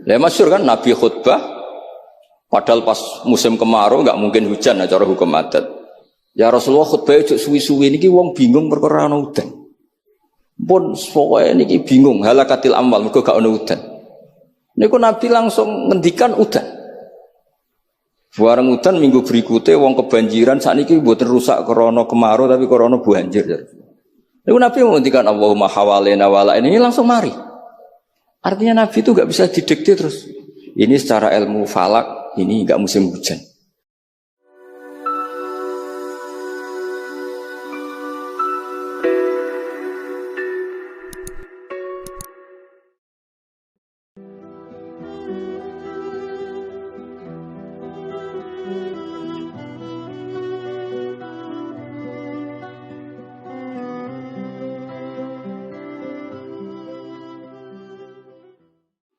Lah masyhur kan Nabi khutbah padahal pas musim kemarau enggak mungkin hujan cara hukum adat. Ya Rasulullah khutbah ojo suwi-suwi niki wong bingung perkara ana udan. Pun pokoke niki bingung halakatil amwal mergo gak ana udan. Niku Nabi langsung ngendikan udan. Bareng udan minggu berikutnya wong kebanjiran sakniki mboten rusak krana kemarau tapi krana banjir. Niku Nabi ngendikan Allahumma hawalena wala ini langsung mari. Artinya Nabi itu gak bisa didikte terus. Ini secara ilmu falak ini gak musim hujan.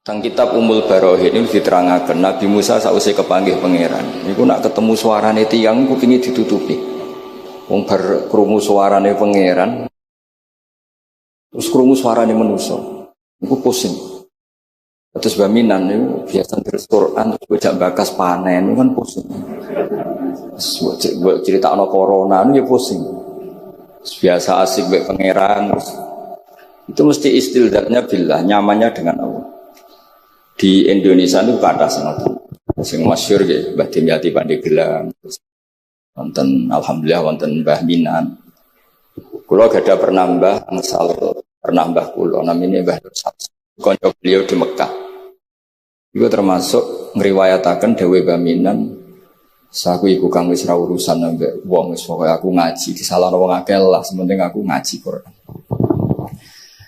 Sang kitab Ummul Barohin ini diterangkan Nabi Musa sausé kepanggih pangeran. Niku nak ketemu suarane tiyang kupinge ditutupi. Wong bar krungu suarane pangeran terus krungu suarane manusa. Niku pusing. Terus baminan niku biasa terus Quran terus bocah bakas panen niku kan pusing. Buat cerita ana corona niku ya pusing. Biasa asik mbek pangeran terus itu mesti istildatnya billah, nyamannya dengan Allah. Di Indonesia itu kata sing masyhur nggih Mbah Dimyati Pandeglang wonten alhamdulillah wonten Mbah Minan. Kula gadah pernah Mbah angsal pernah Mbah kula namine Mbah Nur Samsu. Kanca beliau di Mekah. Iku termasuk ngriwayataken dawuh Mbah Minan saku iku kang wis ra urusan ambek wong wis pokoke aku ngaji disalahno wong akeh lah sementing aku ngaji Quran.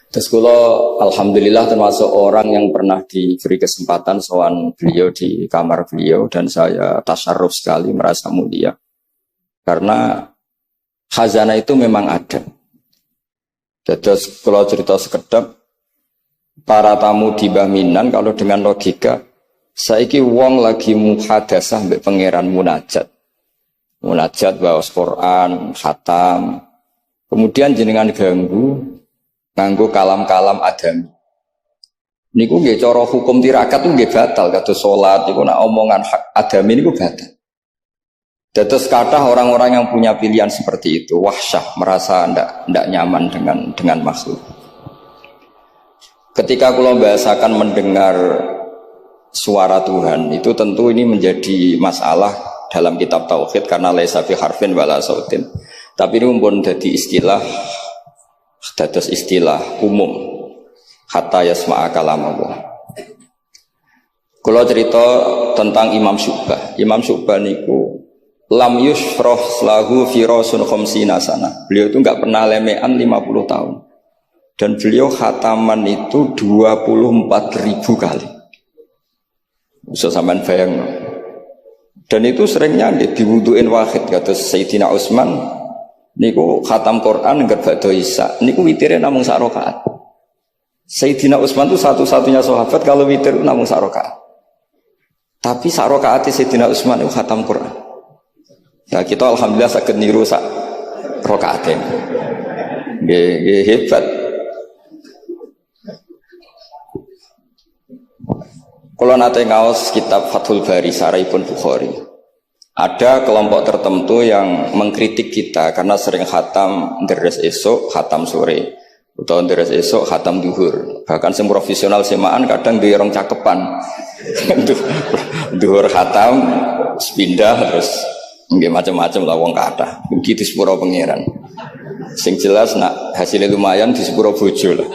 Terus kula alhamdulillah termasuk orang yang pernah diberi kesempatan sowan beliau di kamar beliau dan saya tasyarruf sekali merasa mulia. Karena khazanah itu memang ada. Terus kalau cerita sekedap para tamu di Baminan kalau dengan logika saiki wong lagi muhadasah mbek pangeran munajat. Munajat bawas Quran, khatam. Kemudian jenengan ganggu nganggo kalam-kalam adami. Niku nggih cara hukum tirakat itu nggih batal kados salat niku nek omongan hak adami niku batal. Dados kathah orang-orang yang punya pilihan seperti itu wahsyah merasa ndak nyaman dengan makhluk. Ketika kula bahasakan mendengar suara Tuhan itu tentu ini menjadi masalah dalam kitab tauhid karena laisa fi harfin wala sautin. Tapi ini pun jadi istilah dados istilah umum hatta yasma'a kalam Allah. Kalau cerita tentang Imam Syu'bah. Imam Syu'bah niku lam yushrah lahu firasun khamsina sana. Beliau itu enggak pernah lemean 50 tahun. Dan beliau khataman itu 24.000 kali. Bisa sampean bayang. Dan itu seringnya diwuduin wahid kata Sayyidina Utsman. Niku khatam Quran enggak ba'da Isya. Niku witirnya namung sak rakaat. Sayyidina Utsman itu satu-satunya sahabat kalau witir namung sak rakaat. Tapi sak rakaat Sayyidina Utsman itu khatam Quran. Ya kita alhamdulillah saged niru sak rakaat. Nggih hebat. Kalau nate ngaos kitab Fathul Bari Saraipun Bukhari. Ada kelompok tertentu yang mengkritik kita karena sering khatam deres esok, khatam sore, atau deres esok, khatam duhur. Bahkan sem profesional semaan kadang dirong cakepan, duhur khatam, pindah terus nggak macam-macam lah wong kata. Begitu sepuro pangeran. Sing jelas nak hasilnya lumayan di sepuro bojo lah.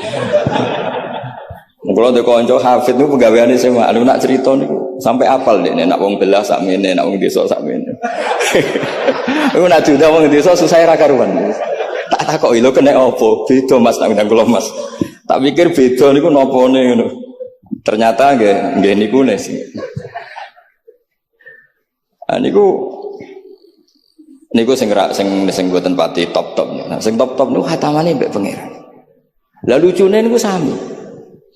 Kalau ada konco hafid itu pegawaiannya sama, lu nak cerita nih sampai apal deh, nak wong belah sakmene, nak wong desa sakmene. Lu nak juda wong desa susah ra karuan. Tak kok ilo kena opo, beda mas nak ndang kula mas. Tak pikir beda niku nopone ngono. Ternyata nggih niku sih. Niku sing mboten pati top-top. Nah, sing top-top niku khatamane mbek pangeran. Lah lucune niku sami.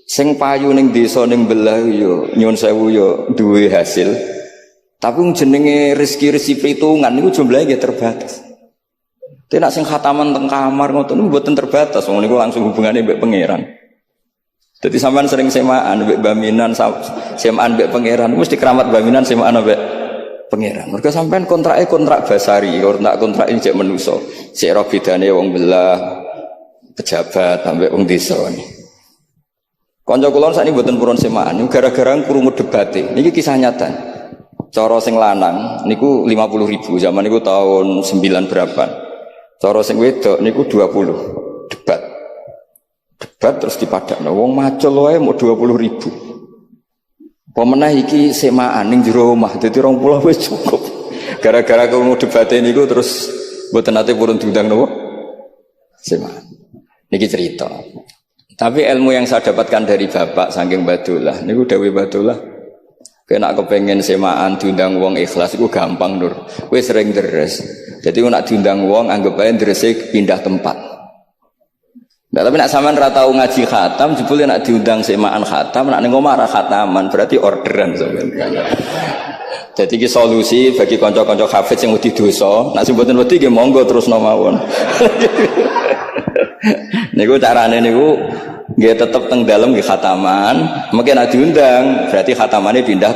Sing payu ning desa ning belah yo nyuwun sewu yo duwe hasil. Tapi jenenge rezeki perhitungan niku jumlahe nggih terbatas. Nek sing khataman teng kamar ngoten niku mboten terbatas, wong niku langsung hubungane mbek pangeran. Jadi sampean sering semaan mbek baminan semaan mbek pangeran mesti keramat baminan semaan mbek pangeran. Mergo sampean kontrak basari, kontrak ini cek menuso. Sik ro bedane wong belah pejabat sampai wong desa ni. Kanca kula sakniki mboten purun semaan gara-gara krungu debate. Niki kisah nyata. Cara sing lanang niku 50.000 zaman niku tahun 9 berapa. Cara sing wedok niku 20 debat terus dipadakno wong macul wae mau 20.000. Pemenah iki semaan ning jero omah dadi 20 wis cukup. Gara-gara krungu debate niku terus mboten nate purun diundang napa? Semaan. Niki cerita. Tapi ilmu yang saya dapatkan dari bapak saking Badullah niku dawuh Badullah kena kepengen semaan diundang wong ikhlas iku gampang Nur. Kowe sering deres. Jadi nek diundang wong anggap ae ndrese pindah tempat. Nah, tapi nak sampean ra tau ngaji khatam, jebule nak diundang semaan khatam, nak ning omah ra khataman, berarti orderan sampean. Jadi iki solusi bagi kanca-kanca hafid sing wedi dosa, nak sing mboten wedi nggih monggo terusno mawon. Niku carane niku nggih tetep teng dalem nggih khataman, mungkin nak diundang, berarti khatamane pindah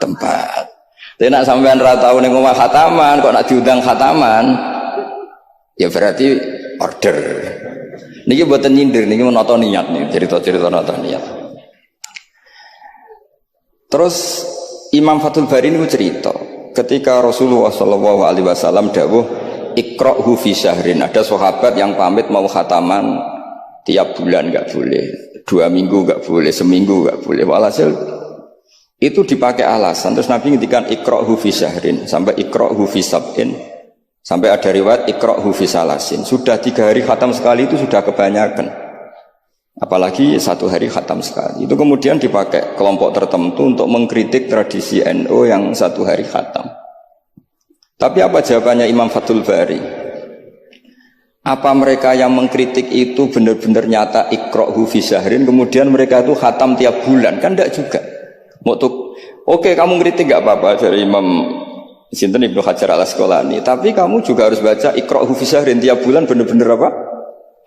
tempat. Tapi nak sampean ra tau ning omah khataman, kok nak diundang khataman, ya berarti order. Niki buatan nyindir, niki menata niat nih, cerita-cerita nata niat. Terus Imam Fathul Bari ini cerita, ketika Rasulullah SAW dawuh ikra'hu fi syahrin, ada sahabat yang pamit mau khataman tiap bulan nggak boleh, 2 minggu nggak boleh, seminggu nggak boleh. Walhasil itu dipakai alasan. Terus Nabi ngendikan ikra'hu fi syahrin sampai ikra'hu fi sab'in. Sampai ada riwayat ikra'hu fi salasin. Sudah 3 hari khatam sekali itu sudah kebanyakan. Apalagi 1 hari khatam sekali. Itu kemudian dipakai kelompok tertentu untuk mengkritik tradisi NU yang 1 hari khatam. Tapi apa jawabannya Imam Fathul Bari? Apa mereka yang mengkritik itu benar-benar nyata ikra'hu fi syahrin, kemudian mereka itu khatam tiap bulan? Kan enggak juga. Oke, kamu kritik enggak apa-apa dari Imam Sinten Ibnu Hajar Al-Asqalani, tapi kamu juga harus baca ikra'hu fi syahrin tiap bulan benar-benar apa?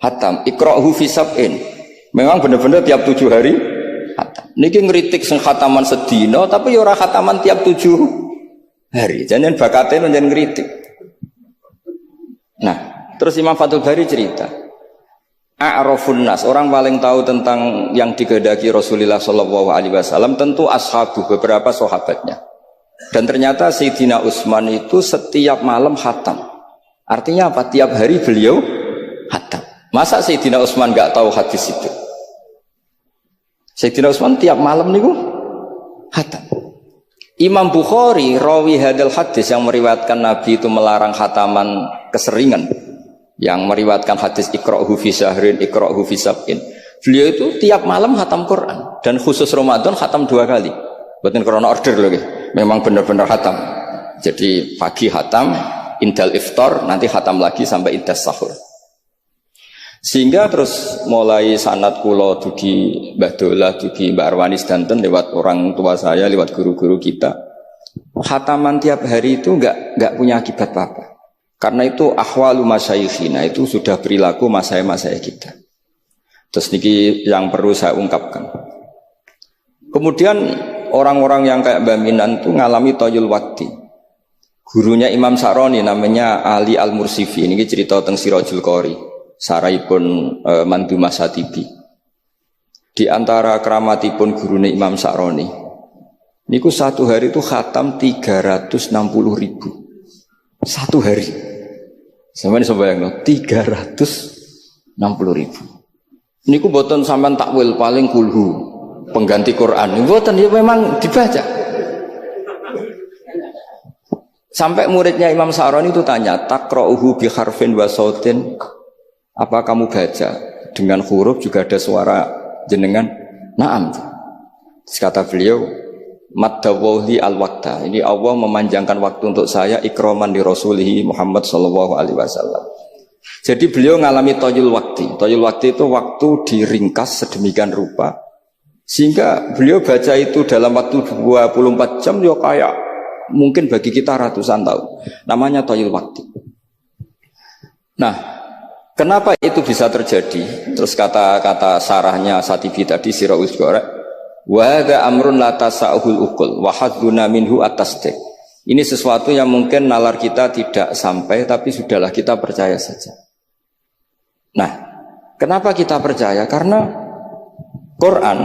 Hatam. Ikra'hu fi sab'in. Memang benar-benar tiap 7 hari hatam. Niki ngritik sing khataman sedina tapi ya ora khataman tiap 7 hari. Jangan bakate njen ngritik. Nah, terus Imam Fathul Bari cerita. A'rafun nas, orang paling tahu tentang yang dikehendaki Rasulullah sallallahu alaihi wasallam tentu ashabu, beberapa sahabatnya. Dan ternyata Sayyidina Utsman itu setiap malam khatam. Artinya apa? Tiap hari beliau khatam. Masa Sayyidina Utsman enggak tahu hadis itu? Sayyidina Utsman tiap malam niku khatam. Imam Bukhari rawi hadal hadis yang meriwayatkan Nabi itu melarang khataman keseringan, yang meriwayatkan hadis ikra'hu fi syahrin, ikra'hu fi sab'in. Beliau itu tiap malam khatam Quran dan khusus Ramadan khatam 2 kali. Bukan karena order loh, memang benar-benar khatam. Jadi pagi khatam, indal iftar, nanti khatam lagi sampai indas sahur. Sehingga terus mulai sanad kula dugi Mbah Dolah, dugi Mbak Arwani sedanten lewat orang tua saya, lewat guru-guru kita. Khataman tiap hari itu enggak punya akibat apa-apa. Karena itu ahwalu masyayikhina, itu sudah perilaku masaya-masaya kita. Terus niki yang perlu saya ungkapkan. Kemudian orang-orang yang kayak Mbah Minan itu ngalami toyul wakti. Gurunya Imam Sa'roni namanya Ali Al-Mursifi. Ini cerita tentang Sirajul Qori, saraipun Mandu Masatibi. Di antara keramatipun gurunya Imam Sa'roni, niku 1 hari itu khatam 360.000. 1 hari. Sampeyan iso bayangno 360.000. Niku boten sampean takwil paling kulhu. Pengganti Quran, buatan dia memang dibaca. Sampai muridnya Imam Sa'roni itu tanya, takra'uhu bi harfin wa sautin, apa kamu baca dengan huruf juga ada suara jenengan? Naam. Terus kata beliau, maddawawli al-waqta. Ini Allah memanjangkan waktu untuk saya ikraman di Rasulihi Muhammad sallallahu alaihi wasallam. Jadi beliau ngalami toyul wakti. Toyul wakti itu waktu diringkas sedemikian rupa sehingga beliau baca itu dalam waktu 24 jam ya kayak mungkin bagi kita ratusan tahun. Namanya toyul waktu. Nah, Kenapa itu bisa terjadi? Terus kata-kata sarahnya Satibi tadi Siraus Gorek, wa hadza amrun la tasa'ul uqul wa hadduna minhu at-tasdiq. Ini sesuatu yang mungkin nalar kita tidak sampai, tapi sudahlah kita percaya saja. Nah, kenapa kita percaya? Karena Quran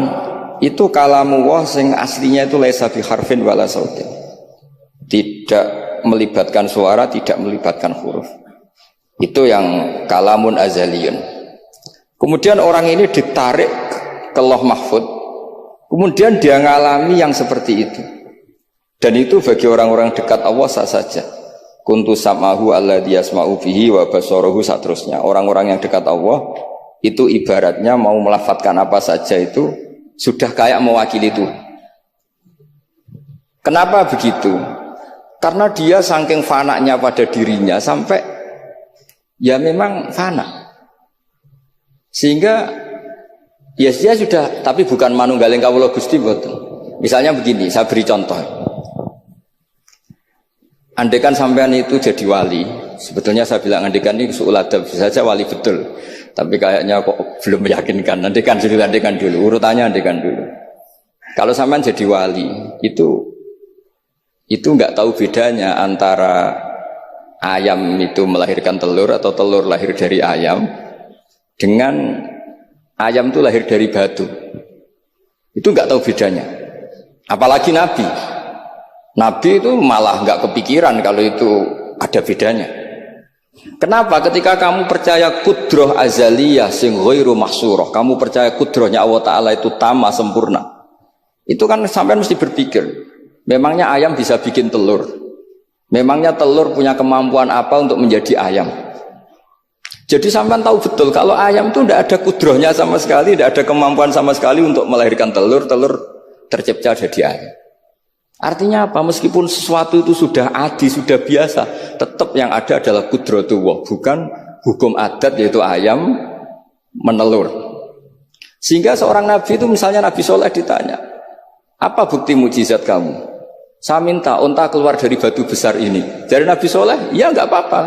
itu kalamullah sing aslinya itu laisa bi harfin wala sautin. Tidak melibatkan suara, tidak melibatkan huruf. Itu yang kalamun azaliyun. Kemudian orang ini ditarik ke Lauh Mahfud. Kemudian dia ngalami yang seperti itu. Dan itu bagi orang-orang dekat Allah sah saja. Kuntu sam'ahu alladhi yasma'u bihi wa basarahu satrusnya. Orang-orang yang dekat Allah itu ibaratnya mau melafadzkan apa saja itu sudah kayak mewakili itu. Kenapa begitu? Karena dia saking fananya pada dirinya sampai ya memang fana. Sehingga ya dia sudah, tapi bukan manunggaling kawula Gusti mboten. Misalnya begini, saya beri contoh. Andaikan sampean itu jadi wali, sebetulnya saya bilang andaikan ini suul adab, bisa saja wali betul. Tapi kayaknya kok belum meyakinkan. Andaikan dulu, urutannya andaikan dulu. Kalau sampean jadi wali, itu nggak tahu bedanya antara ayam itu melahirkan telur atau telur lahir dari ayam dengan ayam itu lahir dari batu. Itu nggak tahu bedanya. Apalagi Nabi. Nabi itu malah nggak kepikiran kalau itu ada bedanya. Kenapa? Ketika kamu percaya kudroh azaliyah sing ghairu mahsurah, kamu percaya kudrohnya Allah Ta'ala itu tamah sempurna. Itu kan sampai mesti berpikir, memangnya ayam bisa bikin telur? Memangnya telur punya kemampuan apa untuk menjadi ayam? Jadi sampean tahu betul kalau ayam itu tidak ada kudrohnya sama sekali, tidak ada kemampuan sama sekali untuk melahirkan telur tercipta jadi ayam. Artinya apa? Meskipun sesuatu itu sudah adi, sudah biasa, tetap yang ada adalah kudratullah, bukan hukum adat yaitu ayam menelur. Sehingga seorang nabi itu misalnya Nabi Soleh ditanya, apa bukti mujizat kamu? Saya minta unta keluar dari batu besar ini. Dari Nabi Soleh, ya nggak apa-apa.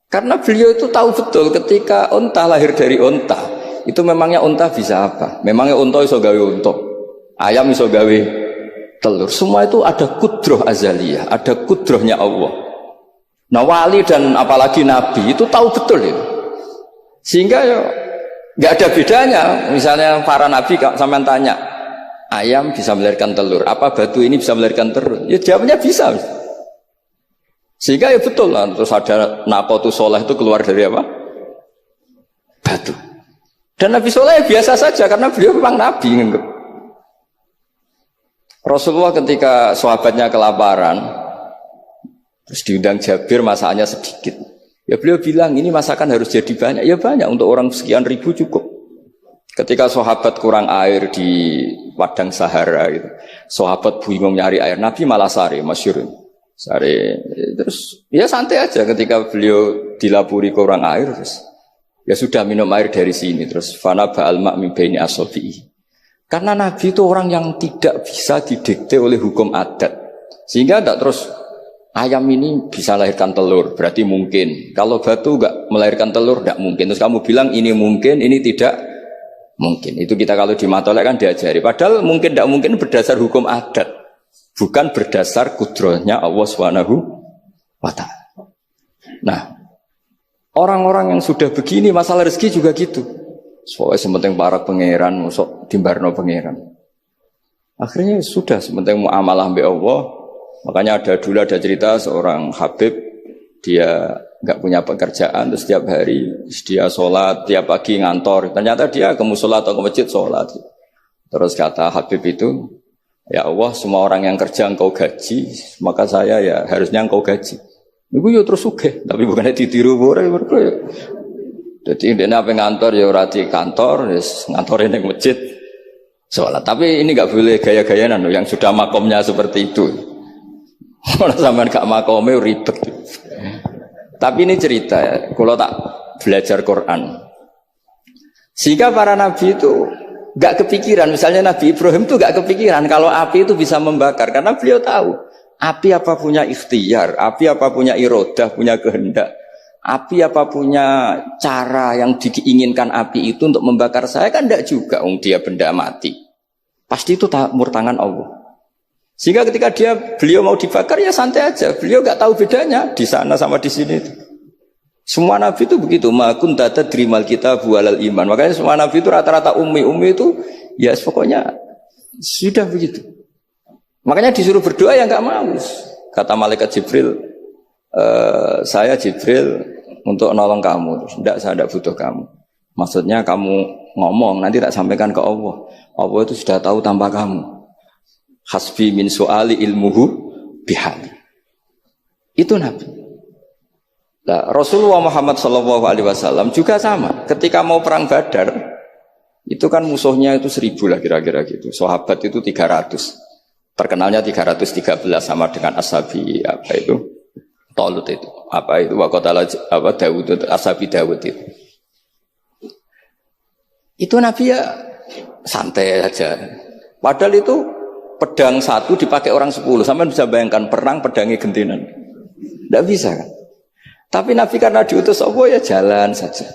Karena beliau itu tahu betul ketika unta lahir dari unta, itu memangnya unta bisa apa? Memangnya unta iso gawe unta, ayam iso gawe telur. Semua itu ada kudroh azaliyah, ada kudrohnya Allah. Nah wali dan apalagi nabi itu tahu betul itu. Sehingga ya nggak ada bedanya. Misalnya para nabi sampean tanya, ayam bisa melahirkan telur, apa batu ini bisa melahirkan telur? Ya jawabnya bisa. Sehingga ya betul lah. Terus ada Naqatu Soleh itu keluar dari apa? Batu. Dan Nabi Soleh biasa saja karena beliau memang nabi. Rasulullah ketika sahabatnya kelaparan, terus diundang Jabir, masakannya sedikit. Ya beliau bilang ini masakan harus jadi banyak. Ya banyak, untuk orang sekian ribu cukup. Ketika sahabat kurang air di padang Sahara, gitu, sahabat bingung nyari air, Nabi malah sari, masyhur. Sari, terus ya santai aja ketika beliau dilapuri kurang air, terus ya sudah minum air dari sini, terus fana ba'al ma' min baini asabi'i. Karena Nabi itu orang yang tidak bisa didikte oleh hukum adat. Sehingga tidak terus ayam ini bisa lahirkan telur, berarti mungkin. Kalau batu enggak melahirkan telur, tidak mungkin. Terus kamu bilang ini mungkin, ini tidak mungkin. Itu kita kalau di matolek kan diajari. Padahal mungkin tidak mungkin berdasar hukum adat, bukan berdasar kudrohnya Allah Subhanahu wa ta'ala. Nah, orang-orang yang sudah begini masalah rezeki juga gitu. Soalnya sementing para pangeran, masuk dimbarno pangeran. Akhirnya sudah sementing muamalah mbek Allah. Makanya ada cerita seorang Habib, dia nggak punya pekerjaan, terus setiap hari dia sholat, tiap pagi ngantor. Ternyata dia ke musola atau ke masjid sholat. Terus kata Habib itu, ya Allah, semua orang yang kerja engkau gaji, maka saya ya harusnya engkau gaji. Iku yo terus sugih, tapi bukannya ditiru boleh. Jadi ini apa ngantor ya rati kantor, ngantorin yang masjid sholat. Tapi ini nggak boleh gaya-gayaan yang sudah makomnya seperti itu. Kalau sampean gak makomnya ribet. Tapi ini cerita ya, kalau tak belajar Quran. Sehingga para nabi itu nggak kepikiran. Misalnya Nabi Ibrahim itu nggak kepikiran kalau api itu bisa membakar, karena beliau tahu api apa punya ikhtiar, api apa punya irodah, punya kehendak. Api apa punya cara yang diinginkan api itu untuk membakar saya? Kan tidak juga, dia benda mati. Pasti itu murtangan Allah. Sehingga ketika beliau mau dibakar ya santai aja. Beliau nggak tahu bedanya di sana sama di sini. Semua nabi itu begitu. Ma kunta tadrimal kitab walal iman. Makanya semua nabi itu rata-rata ummi itu ya pokoknya sudah begitu. Makanya disuruh berdoa ya nggak mau. Kata malaikat Jibril, saya Jibril untuk nolong kamu. Tidak, saya tidak butuh kamu. Maksudnya kamu ngomong nanti tak sampaikan ke Allah. Allah itu sudah tahu tanpa kamu. Hasbi min su'ali ilmuhu bihali. Itu Nabi. Nah, Rasulullah Muhammad SAW juga sama. Ketika mau perang Badar, itu kan musuhnya itu 1000 lah kira-kira gitu. Sahabat itu 300. Terkenalnya 313 sama dengan ashabi apa itu? Talut itu. Apa itu? Waqatala Daud itu, ashabi Daud itu. Itu Nabi ya santai aja. Padahal itu pedang 1 dipakai orang 10. Sampai bisa bayangkan perang pedangnya gentenan. Tidak bisa kan? Tapi Nabi karena diutus Allah ya jalan saja.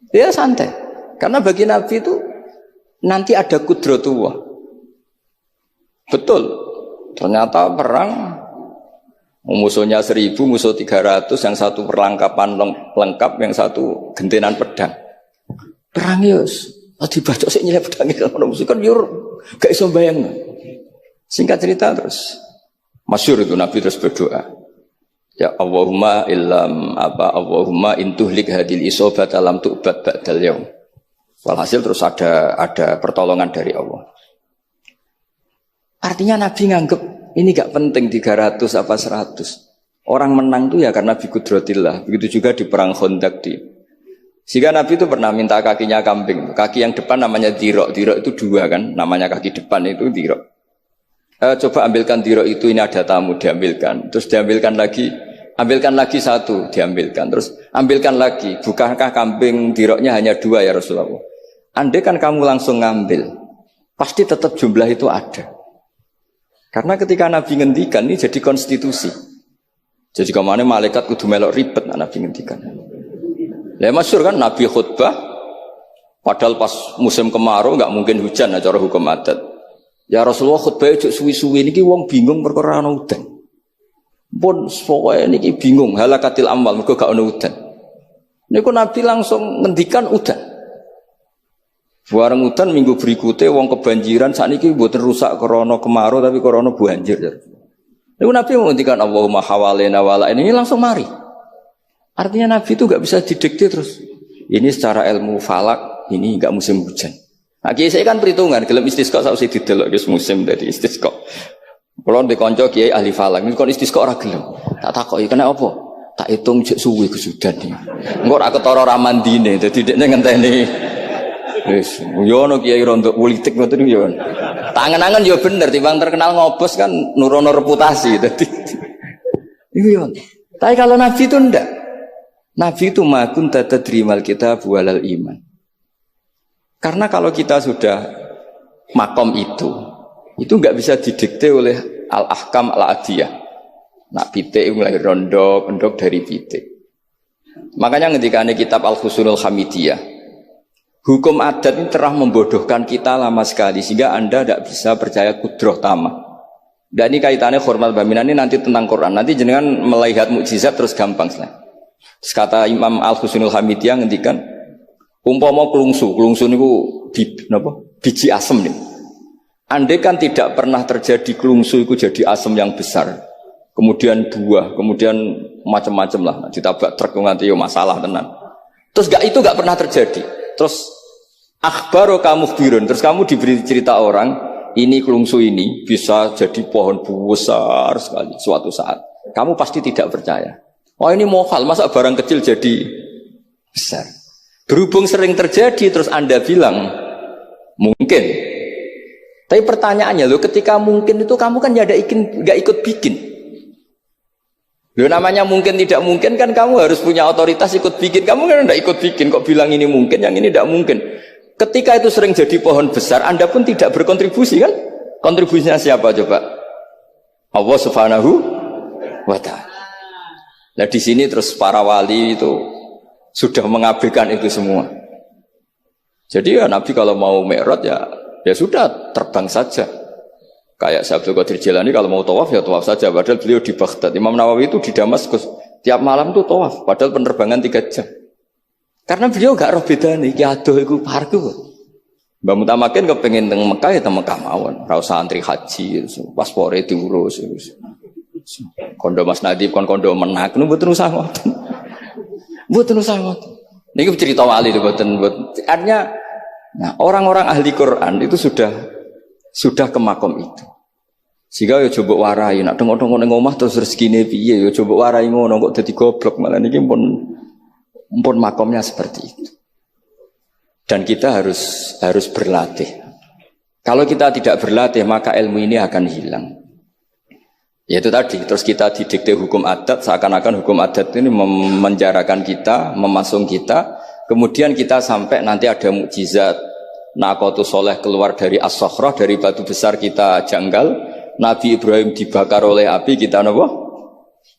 Ya santai. Karena bagi Nabi itu nanti ada kudratullah. Betul. Ternyata perang musuhnya 1000, musuh 300, yang satu perlengkapan lengkap, yang satu gentenan pedang. Perang yus. Dibacok sik nyileh pedangnya kalau musuh kan yur gak iso bayang. Singkat cerita terus masyhur itu Nabi terus berdoa. Ya Allahumma Allahumma intuhlik hadil isobat alam tu'bad ba'dal yaum. Walhasil terus ada pertolongan dari Allah. Artinya Nabi nganggep ini gak penting 300 apa 100. Orang menang tuh ya karena biqudratillah. Begitu juga di perang Khandaq sehingga Nabi itu pernah minta kakinya kambing. Kaki yang depan namanya dirok. Dirok itu 2 kan, namanya kaki depan itu dirok. Coba ambilkan dirok itu, ini ada tamu, diambilkan. Terus diambilkan lagi, ambilkan lagi 1, diambilkan. Terus ambilkan lagi. Bukankah kambing diroknya hanya 2 ya Rasulullah? Andai kan kamu langsung ngambil, pasti tetap jumlah itu ada. Karena ketika Nabi ngendikan ini jadi konstitusi. Jadi kemana malaikat kudu melok ribet Nabi ngendikan. Ya masyhur kan Nabi khutbah, padahal pas musim kemarau nggak mungkin hujan cara hukum adat. Ya Rasulullah khutbah itu suwi-suwi niki wong bingung perkara ana udan. Pun pokoke niki bingung halakatil amwal mergo gak ana udan. Niku Nabi langsung ngendikan udan. Bareng udan minggu berikutnya wong kebanjiran sakniki mboten rusak krana kemarau tapi krana banjir. Niku Nabi ngendikan Allahumma hawalena wala ini langsung mari. Artinya Nabi itu gak bisa didikte terus. Ini secara ilmu falak, ini gak musim hujan. Nah, saya kan perhitungan, gelem istisqa sausé didelok wis musim dari istisqa. Kalau di konco kiai ahli falak, ini kon istisqa ora gelem. Tak takoki kena apa? Tak hitung jek suwi kesudan iki. Engko ora ketara ra mandine, dadi dekne ngenteni. Wis, yo ono kiai rondo politik ngoten yo. Tangan-angan yo bener timbang terkenal ngobos kan nurono reputasi dadi. Iku yo. Tapi kalau Nabi itu ndak. Nabi itu makun tadrimal kitab walal iman. Karena kalau kita sudah makom itu nggak bisa didikte oleh al-ahkam al-adiyah. Nak pitik mulai rondok dari pitik. Makanya ketika ada kitab Al-Husunul Hamidiyah, hukum adat ini telah membodohkan kita lama sekali sehingga Anda tidak bisa percaya kudroh tamah. Dan ini kaitannya hormat baminan ini nanti tentang Quran. Nanti jenengan melihat mukjizat terus gampang lah. Kata Imam Al-Husunul Hamidiyah ngendikan umpama klungsu niku biji asem nih. Andai kan tidak pernah terjadi klungsu itu jadi asem yang besar, kemudian buah, kemudian macam-macam lah, ditabrak truk nganti yo masalah tenan. Terus itu gak pernah terjadi. Terus akhbaro kamu birun, terus kamu diberi cerita orang ini klungsu ini bisa jadi pohon besar sekali suatu saat. Kamu pasti tidak percaya. Oh ini mohal, masa barang kecil jadi besar. Berhubung sering terjadi, terus Anda bilang mungkin. Tapi pertanyaannya loh, ketika mungkin itu kamu kan gak ikut bikin. Loh namanya mungkin tidak mungkin kan kamu harus punya otoritas ikut bikin. Kamu kan gak ikut bikin, kok bilang ini mungkin, yang ini tidak mungkin. Ketika itu sering jadi pohon besar, Anda pun tidak berkontribusi kan? Kontribusinya siapa coba? Allah Subhanahu wa ta'ala. Nah di sini terus para wali itu sudah mengabaikan itu semua. Jadi ya Nabi kalau mau mi'raj ya sudah terbang saja. Kayak Abdul Qadir Jilani kalau mau tawaf ya tawaf saja. Padahal beliau di Baghdad. Imam Nawawi itu di Damaskus. Tiap malam tuh tawaf. Padahal penerbangan 3 jam. Karena beliau gak roh beda nih. Ki adoh iku parku. Mbak Mutamakin kepengen teng Mekah ya teng Mekah mawon. Ra usah antri haji, paspore diurus. Kondo Mas Nadib kondo menak nu mboten usah ngoten. Mboten usah ngoten. Niki cerita wali itu mboten. Artinya nah, orang-orang ahli Quran itu sudah ke makom itu. Sehingga ya coba warai nak tengok-tengok ning omah terus rezekine piye ya coba warai ngono kok dadi goblok malah niki pun makomnya seperti itu. Dan kita harus berlatih. Kalau kita tidak berlatih maka ilmu ini akan hilang. Yaitu tadi, terus kita didikte hukum adat, seakan-akan hukum adat ini memenjarakan kita, memasung kita, kemudian kita sampai nanti ada mukjizat, Naqatus Sholeh keluar dari As-Sakhrah, dari batu besar kita janggal, Nabi Ibrahim dibakar oleh api, kita apa?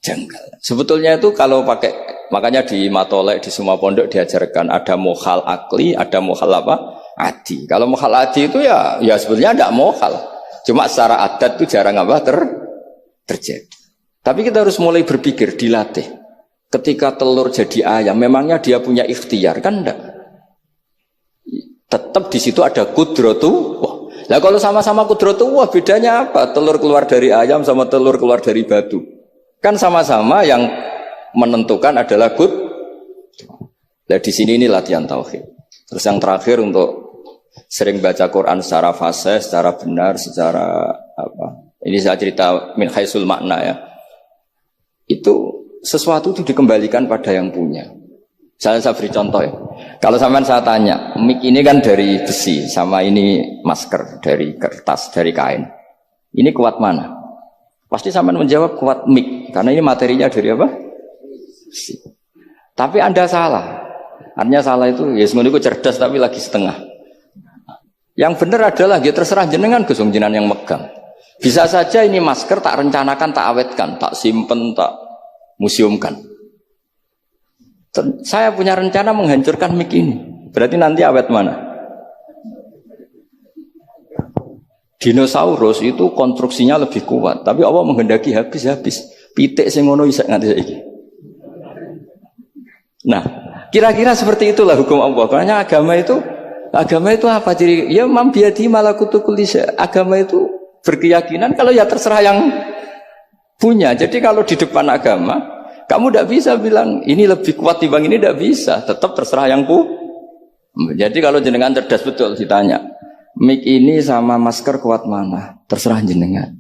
Janggal. Sebetulnya itu kalau pakai, makanya di Matolek, di semua pondok diajarkan, ada mohal akli, ada mohal apa? Adi. Kalau mohal adi itu ya sebetulnya tidak mohal. Cuma secara adat itu jarang apa? Terjadi. Tapi kita harus mulai berpikir, dilatih. Ketika telur jadi ayam, memangnya dia punya ikhtiar kan enggak? Tetap di situ ada kudratu. Nah kalau sama-sama kudratu, bedanya apa? Telur keluar dari ayam sama telur keluar dari batu. Kan sama-sama yang menentukan adalah Nah di sini ini latihan tauhid. Terus yang terakhir untuk sering baca Quran secara fasih, secara benar, secara apa? Ini saya cerita min haisul makna ya. Itu sesuatu itu dikembalikan pada yang punya. Saya beri contoh ya. Kalau sampean saya tanya, mic ini kan dari besi, sama ini masker dari kertas, dari kain. Ini kuat mana? Pasti sampean menjawab kuat mic, karena ini materinya dari apa? Besi. Tapi Anda salah. Artinya salah itu, ya semuanya cerdas tapi lagi setengah. Yang benar adalah, ya terserah jenengan Gus jenengan yang megang. Bisa saja ini masker tak rencanakan, tak awetkan, tak simpen, tak museumkan. Saya punya rencana menghancurkan mic ini. Berarti nanti awet mana? Dinosaurus itu konstruksinya lebih kuat, tapi Allah menghendaki habis. Pitik sing ngono iso nganti saiki. Nah, kira-kira seperti itulah hukum Allah. Karena agama itu apa ciri? Ya mam biadi malakutu kulli syai. Agama itu berkeyakinan kalau ya terserah yang punya. Jadi kalau di depan agama, kamu tidak bisa bilang ini lebih kuat dibanding ini, tidak bisa. Tetap terserah yang Jadi kalau jenengan cerdas betul ditanya, mic ini sama masker kuat mana? Terserah jenengan.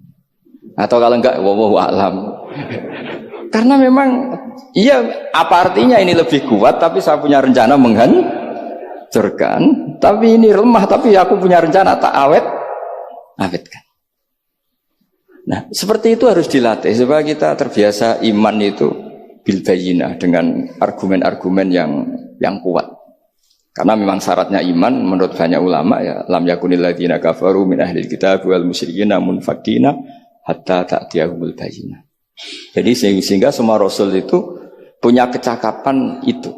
Atau kalau enggak, wallahu a'lam. Karena memang, iya apa artinya ini lebih kuat, tapi saya punya rencana menghancurkan. Tapi ini lemah, tapi aku punya rencana tak awetkan. Nah, seperti itu harus dilatih supaya kita terbiasa iman itu bil bayyinah dengan argumen-argumen yang kuat. Karena memang syaratnya iman menurut banyak ulama ya lam yakunil ladzina kafaru min ahlil kitab wal musyrikin munfaqina hatta ta'tiyahumul bayyinah. Jadi sehingga semua rasul itu punya kecakapan itu.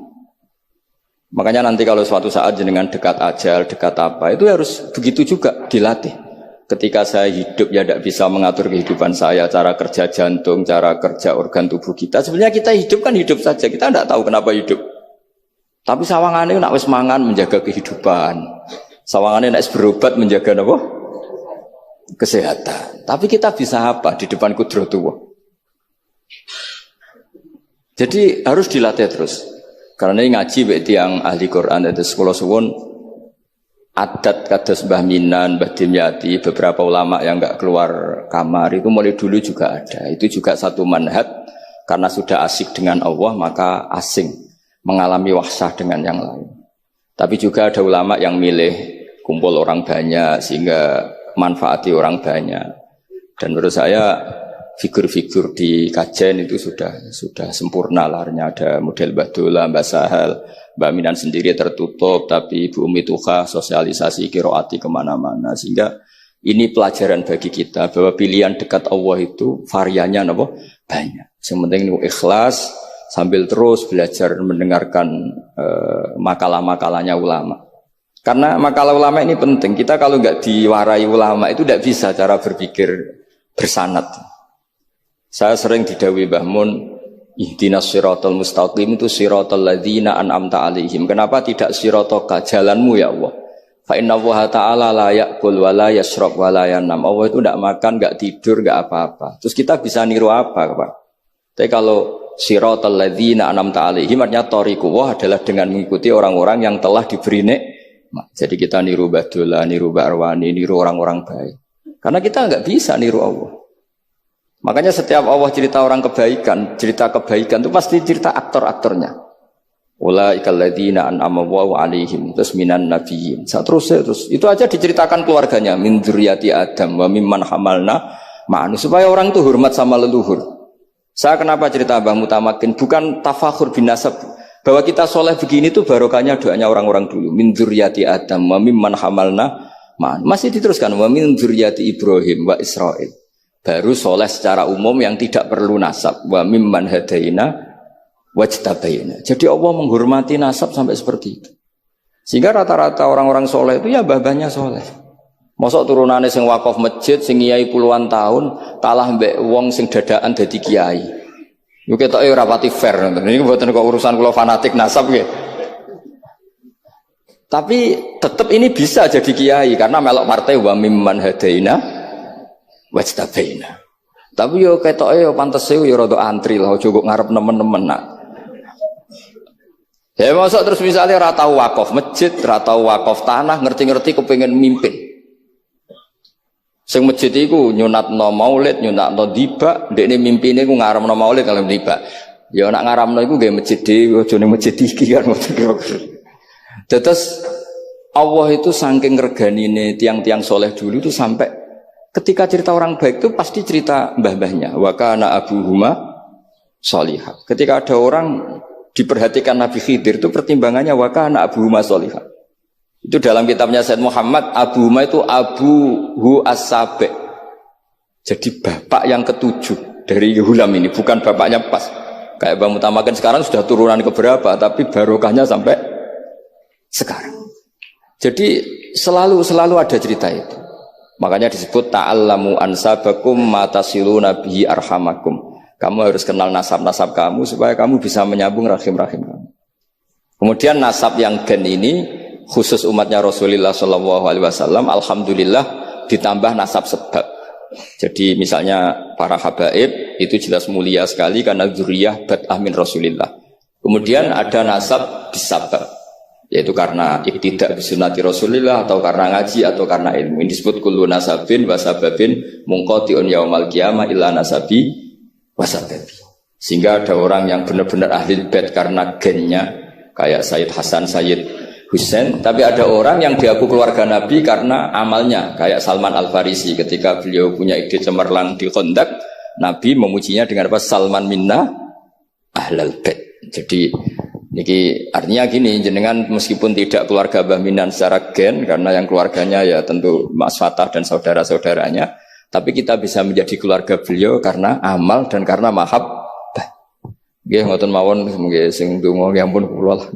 Makanya nanti kalau suatu saat jenengan dekat ajal, dekat apa, itu harus begitu juga dilatih. Ketika saya hidup ya tidak bisa mengatur kehidupan saya, cara kerja jantung, cara kerja organ tubuh kita. Sebenarnya kita hidup kan hidup saja, kita tidak tahu kenapa hidup. Tapi sawangannya nak wis mangan menjaga kehidupan. Sawangannya nak berobat menjaga apa? Kesehatan. Tapi kita bisa apa di depan kudratullah? Jadi harus dilatih terus. Karena ini ngaji berarti yang ahli Quran itu sekolah suwun. Adat kados Mbah Minan, Mbah Dimyati, beberapa ulama yang enggak keluar kamar itu mulai dulu juga ada. Itu juga satu manhaj karena sudah asik dengan Allah maka asing mengalami wahsyah dengan yang lain. Tapi juga ada ulama yang milih kumpul orang banyak sehingga manfaati orang banyak. Dan menurut saya figur-figur di kajian itu sudah sempurna larnya. Ada model Mbah Dola, Mbah Sahal, Mbak Minan sendiri tertutup, tapi Ibu Umi Tuha sosialisasi kiroati kemana-mana. Sehingga ini pelajaran bagi kita bahwa pilihan dekat Allah itu variannya banyak. Yang penting ikhlas, sambil terus belajar mendengarkan makalah-makalahnya ulama. Karena makalah ulama ini penting. Kita kalau nggak diwarai ulama itu tidak bisa cara berpikir bersanad. Saya sering didhawuhi Mbah Mun, ihdinas siratal mustaqim itu siratal ladzina an'amta alaihim. Kenapa tidak siratoka, jalanmu ya Allah? Fa inna Allah ta'ala la ya'kul wa la yashrab wa la yanam. Allah itu tidak makan, tidak tidur, tidak apa-apa. Terus kita bisa niru apa, Pak? Tapi kalau siratal ladzina an'amta alaihim artinya thariqullah adalah dengan mengikuti orang-orang yang telah diberi nikmat. Jadi kita niru Badola, niru Mbak Arwani, niru orang-orang baik. Karena kita enggak bisa niru Allah. Makanya setiap Allah cerita orang kebaikan, cerita kebaikan itu pasti cerita aktor-aktornya. Ulaikal ladzina an'ama Allahu 'alaihim terus minan nabiyyin. Terus itu aja diceritakan keluarganya min dzurriyyati Adam wa mimman hamalna ma'anu supaya orang itu hormat sama leluhur. Saya kenapa cerita Mbah Mutamakin bukan tafakhur bin nasab bahwa kita soleh begini tuh barokahnya doanya orang-orang dulu min dzurriyyati Adam wa mimman hamalna ma'anu. Masih diteruskan wa min dzurriyyati Ibrahim wa Israil. Baru soleh secara umum yang tidak perlu nasab wa mimman hadaina wajtabaina. Jadi Allah menghormati nasab sampai seperti itu. Sehingga rata-rata orang-orang soleh itu ya babahnya soleh. Mosok turunane sing wakaf masjid, sing kiai puluhan tahun kalah mbek wong sing dadaan dadi kiai. Yo ketoke ora pati fair. Niki mboten kok urusan kula fanatik nasab nggih. Tapi tetap ini bisa jadi kiai karena melok partai wa mimman hadaina wajtabaina. Tapi yo ketoke yo pantese yo rada antri lah, aja kok ngarep nemen-nemen nak. Ya masuk terus misalnya ratau wakaf masjid, ratau wakaf tanah, ngerti-ngerti kepengen mimpin. Sing masjid iku nyunatno maulid, nyunatno diba, ndekne mimpine ku ngaramno maulid kalau diba. Ya nak ngaramno iku nggih masjid dhewe, aja ning masjid iki kan. Terus Allah itu saking reganine tiang-tiang soleh dulu itu sampai ketika cerita orang baik itu pasti cerita mbah-mbahnya. Wa kana abuhuma sholihah. Ketika ada orang diperhatikan Nabi Khidir itu pertimbangannya wa kana abuhuma sholihah. Itu dalam kitabnya Said Muhammad, abuhuma itu abuhu as-sabi'. Jadi bapak yang ketujuh dari Hulam ini, bukan bapaknya pas. Kayak Bang Mutamakan sekarang sudah turunan keberapa, tapi barokahnya sampai sekarang. Jadi selalu ada cerita itu. Makanya disebut ta'allamu ansabakum matasiluna bihi arhamakum. Kamu harus kenal nasab-nasab kamu supaya kamu bisa menyambung rahim-rahim kamu. Kemudian nasab yang gen ini khusus umatnya Rasulullah SAW, alhamdulillah ditambah nasab sebab. Jadi misalnya para habaib itu jelas mulia sekali karena dzurriyyah bad'ah min Rasulillah. Kemudian ada nasab bisabab, yaitu karena iktidak bisunnati Rasulillah atau karena ngaji atau karena ilmu. Ini disebut kullu nasabin wasababin munqati'un yaumal qiyamah illa nasabi wasababi. Sehingga ada orang yang benar-benar ahli bait karena gennya kayak Sayyid Hasan, Sayyid Husain, tapi ada orang yang diaku keluarga Nabi karena amalnya kayak Salman Al-Farisi. Ketika beliau punya ide cemerlang di Khandaq, Nabi memujinya dengan apa? Salman minna ahlal bait. Jadi niki artinya gini, jenengan meskipun tidak keluarga Mbah Minan secara gen karena yang keluarganya ya tentu Mas Fatah dan saudara-saudaranya, tapi kita bisa menjadi keluarga beliau karena amal dan karena mahabbah. Nggih ngoten mawon nggih sing ndonga ya ampun kula lah.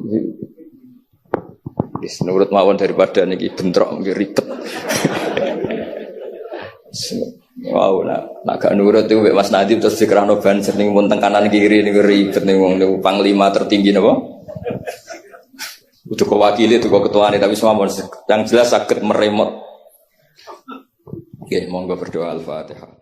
Wis nurut mawon daripada niki bentrok nggih ribet. Wow, nak gak nurut itu Mas Nadib terus dikerano banser ning mun teng kanan kiri niku ribet ning wong niku panglima tertinggi napa? Udah kok wakili itu kok ketuane tapi semua yang jelas sakit meremot. Oke, monggo berdoa Al-Fatihah.